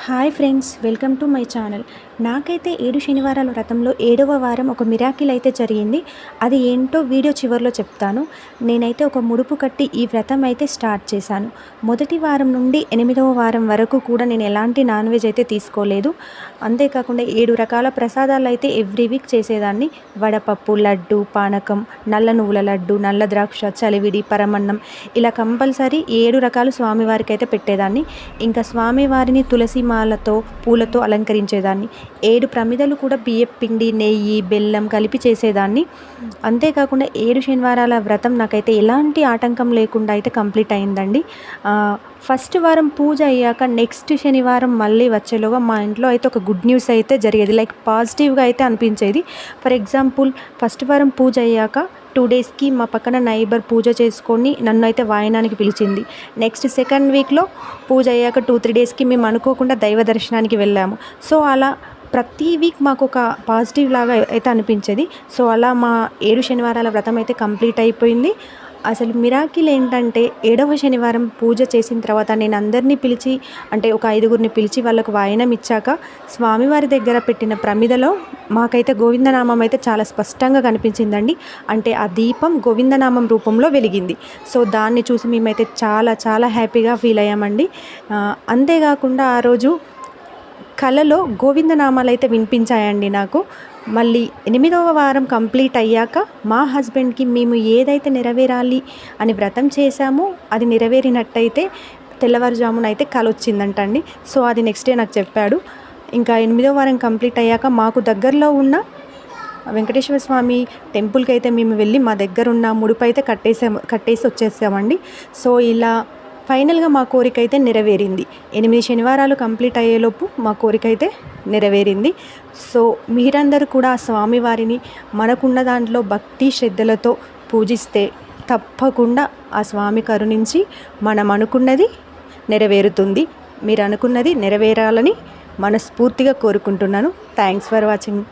Hi friends, welcome to my channel. నాకైతే 7 శనివారాల వ్రతంలో 7వ వారం ఒక మిరాకిల్ అయితే జరిగింది. అది ఏంటో వీడియో చివరిలో చెప్తాను. నేనైతే ఒక ముడుపు కట్టి ఈ వ్రతం అయితే స్టార్ట్ చేశాను. మొదటి వారం నుండి 8వ వారం వరకు కూడా నేను ఎలాంటి నాన్ వెజ్ అయితే తీసుకోలేదు. అంతేకాకుండా 7 రకాల ప్రసాదాలు అయితే ఎవ్రీ వీక్ చేసేదాన్ని. వడపప్పు, లడ్డు, పానకం, నల్ల నువ్వుల లడ్డు, నల్ల ద్రాక్ష, చలివిడి, పరమన్నం, ఇలా కంపల్సరీ 7 రకాలు స్వామివారికి అయితే పెట్టేదాన్ని. ఇంకా స్వామివారిని తులసి మాలతో పూలతో అలంకరించేదాన్ని. 7 ప్రమిదలు కూడా బియ్యపు పిండి, నెయ్యి, బెల్లం కలిపి చేసేదాన్ని. అంతేకాకుండా 7 శనివారాల వ్రతం నాకైతే ఎలాంటి ఆటంకం లేకుండా అయితే కంప్లీట్ అయిందండి. ఫస్ట్ వారం పూజ అయ్యాక నెక్స్ట్ శనివారం మళ్ళీ వచ్చేలోగా మా ఇంట్లో అయితే ఒక గుడ్ న్యూస్ అయితే జరిగేది. లైక్ పాజిటివ్గా అయితే అనిపించేది. ఫర్ ఎగ్జాంపుల్, ఫస్ట్ వారం పూజ అయ్యాక 2 డేస్కి మా పక్కన నైబర్ పూజ చేసుకొని నన్ను అయితే వాయనానికి పిలిచింది. నెక్స్ట్ సెకండ్ వీక్లో పూజ అయ్యాక 2-3 డేస్కి మేము అనుకోకుండా దైవ దర్శనానికి వెళ్ళాము. సో అలా ప్రతి వీక్ మాకు ఒక పాజిటివ్ లాగా అయితే అనిపించేది. సో అలా మా 7 శనివారాల వ్రతం అయితే కంప్లీట్ అయిపోయింది. అసలు మిరాకిల్ ఏంటంటే, 7వ శనివారం పూజ చేసిన తర్వాత నేను అందరినీ పిలిచి, అంటే ఒక 5గురిని పిలిచి వాళ్ళకు వాయనం ఇచ్చాక స్వామివారి దగ్గర పెట్టిన ప్రమిదలో మాకైతే గోవిందనామం అయితే చాలా స్పష్టంగా కనిపించిందండి. అంటే ఆ దీపం గోవిందనామం రూపంలో వెలిగింది. సో దాన్ని చూసి మేమైతే చాలా చాలా హ్యాపీగా ఫీల్ అయ్యామండి. అంతేకాకుండా ఆ రోజు కలలో గోవిందనామాలు అయితే వినిపించాయండి నాకు. మళ్ళీ 8వ వారం కంప్లీట్ అయ్యాక మా హస్బెండ్కి మేము ఏదైతే నెరవేరాలి అని వ్రతం చేశామో అది నెరవేరినట్టయితే తెల్లవారుజామున అయితే కల వచ్చిందంటండి. సో అది నెక్స్ట్ డే నాకు చెప్పాడు. ఇంకా 8వ వారం కంప్లీట్ అయ్యాక మాకు దగ్గరలో ఉన్న వెంకటేశ్వర స్వామి టెంపుల్కి అయితే మేము వెళ్ళి మా దగ్గర ఉన్న ముడుపు అయితే కట్టేసి వచ్చేసామండి. సో ఇలా ఫైనల్గా మా కోరిక అయితే నెరవేరింది. 8 శనివారాలు కంప్లీట్ అయ్యేలోపు మా కోరిక అయితే నెరవేరింది. సో మీరందరూ కూడా ఆ స్వామివారిని మనకున్న దాంట్లో భక్తి శ్రద్ధలతో పూజిస్తే తప్పకుండా ఆ స్వామి కరుణించి మనం అనుకున్నది నెరవేరుతుంది. మీరు అనుకున్నది నెరవేరాలని మనస్ఫూర్తిగా కోరుకుంటున్నాను. Thanks for watching.